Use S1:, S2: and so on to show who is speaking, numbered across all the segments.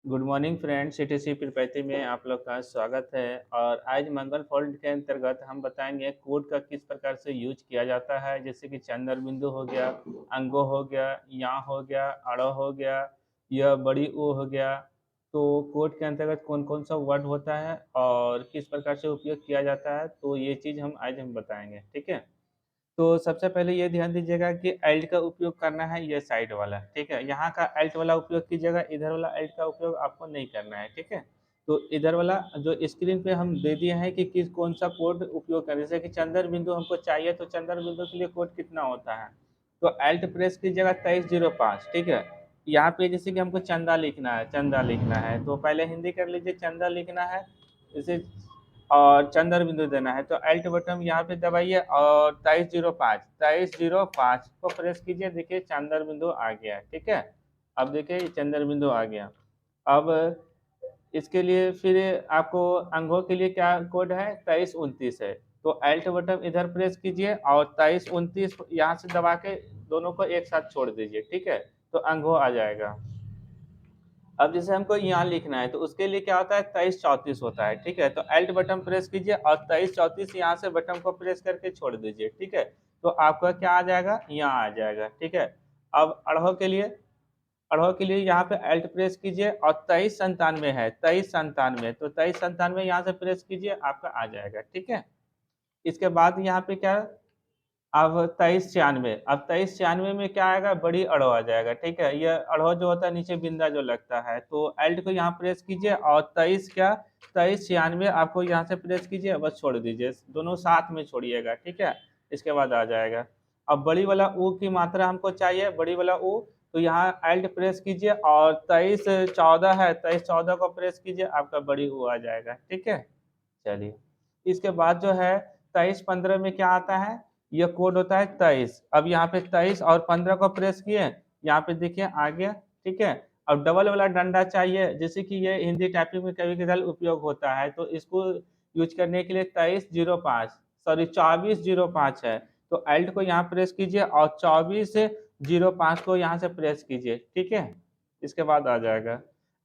S1: Good morning friends, CTC प्रपैती में आप लोग का स्वागत है। और आज मंगल फोल्ड के अंतर्गत हम बताएंगे कोड का किस प्रकार से यूज किया जाता है। जैसे कि चंद्र बिंदु हो गया, अंगो हो गया, या हो गया, अड़ो हो गया, यह बड़ी ओ हो गया। तो कोड के अंतर्गत कौन कौन सा वर्ड होता है और किस प्रकार से उपयोग किया जाता है, तो ये चीज़ हम बताएंगे। ठीक है। तो सबसे पहले ये ध्यान दीजिएगा कि एल्ट का उपयोग करना है ये साइड वाला, ठीक है। यहाँ का एल्ट वाला उपयोग कीजिएगा, इधर वाला एल्ट का उपयोग आपको नहीं करना है, ठीक है। तो इधर वाला जो स्क्रीन पे हम दे दिए हैं कि किस कौन सा कोड उपयोग करें। जैसे कि चंद्र बिंदु हमको चाहिए, तो चंद्र बिंदु के लिए कोड कितना होता है, तो एल्ट प्रेस कीजिएगा 2305, ठीक है। यहाँ पे जैसे कि हमको चंदा लिखना है, चंदा लिखना है, तो पहले हिंदी कर लीजिए, चंदा लिखना है जैसे, और चंद्र बिंदु देना है। तो एल्ट बटन यहाँ पे दबाइए और 2305 को प्रेस कीजिए। देखिए चंद्र बिंदु आ गया, ठीक है। अब देखिए चंद्र बिंदु आ गया। अब इसके लिए फिर आपको अंगों के लिए क्या कोड है, 2329 है। तो एल्ट बटन इधर प्रेस कीजिए और 2329 यहाँ से दबा के दोनों को एक साथ छोड़ दीजिए, ठीक है। तो अंगो आ जाएगा। अब जैसे हमको यहाँ लिखना है, तो उसके लिए क्या होता है, 2334 होता है, ठीक है। तो एल्ट बटन प्रेस कीजिए और 2334 यहाँ से बटन को प्रेस करके छोड़ दीजिए, ठीक है। तो आपका क्या आ जाएगा, यहाँ आ जाएगा, ठीक है। अब अढ़ो के लिए यहाँ पे एल्ट प्रेस कीजिए और 2397 है, 2397, तो 2397 यहाँ से प्रेस कीजिए, आपका आ जाएगा, ठीक है। इसके बाद यहाँ पे क्या, अब 2396, अब 2396 में क्या आएगा, बड़ी अड़ो आ जाएगा, ठीक है। ये अड़ो जो होता है नीचे बिंदा जो लगता है, तो एल्ट को यहाँ प्रेस कीजिए और 2396 आपको यहाँ से प्रेस कीजिए, बस छोड़ दीजिए, दोनों साथ में छोड़िएगा, ठीक है। इसके बाद आ जाएगा। अब बड़ी वाला ऊ की मात्रा हमको चाहिए, बड़ी वाला ऊ, तो यहाँ एल्ट प्रेस कीजिए और 2314 है, 2314 को प्रेस कीजिए, आपका बड़ी ऊ आ जाएगा, ठीक है। चलिए, इसके बाद जो है 2315 में क्या आता है, ये कोड होता है 23। अब यहाँ पे 23 और 15 को प्रेस किए, यहाँ पे देखिए आ गया, ठीक है। अब डबल वाला डंडा चाहिए, जैसे कि ये हिंदी टाइपिंग में कभी कभी उपयोग होता है, तो इसको यूज करने के लिए 2305, सॉरी 2405 है। तो एल्ट को यहाँ प्रेस कीजिए और 2405 को यहाँ से प्रेस कीजिए, ठीक है। इसके बाद आ जाएगा।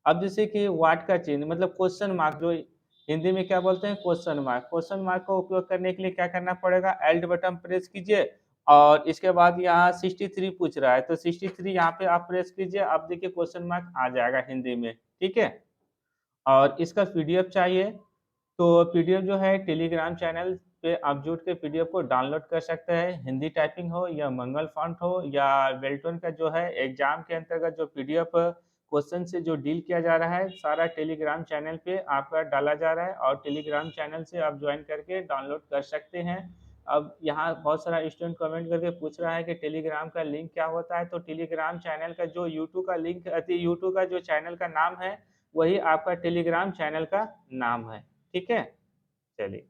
S1: अब जैसे कि वाट का चिन्ह मतलब क्वेश्चन मार्क, जो हिंदी में क्या बोलते हैं, क्वेश्चन मार्क, क्वेश्चन मार्क को उपयोग करने के लिए क्या करना पड़ेगा, एल्ट बटन प्रेस कीजिए और इसके बाद यहाँ 63 पूछ रहा है, तो 63 यहाँ पे आप प्रेस कीजिए, आप देखिए क्वेश्चन मार्क आ जाएगा हिंदी में, ठीक है। और इसका पीडीएफ चाहिए, तो पीडीएफ जो है टेलीग्राम चैनल पे आप जुड़ के पीडीएफ को डाउनलोड कर सकते हैं। हिंदी टाइपिंग हो या मंगल फॉन्ट हो या वेल्टन का जो है एग्जाम के अंतर्गत जो पीडीएफ क्वेश्चन से जो डील किया जा रहा है, सारा टेलीग्राम चैनल पे आपका डाला जा रहा है और टेलीग्राम चैनल से आप ज्वाइन करके डाउनलोड कर सकते हैं। अब यहाँ बहुत सारा स्टूडेंट कमेंट करके पूछ रहा है कि टेलीग्राम का लिंक क्या होता है, तो टेलीग्राम चैनल का जो यूट्यूब का लिंक, यूट्यूब का जो चैनल का नाम है, वही आपका टेलीग्राम चैनल का नाम है, ठीक है। चलिए।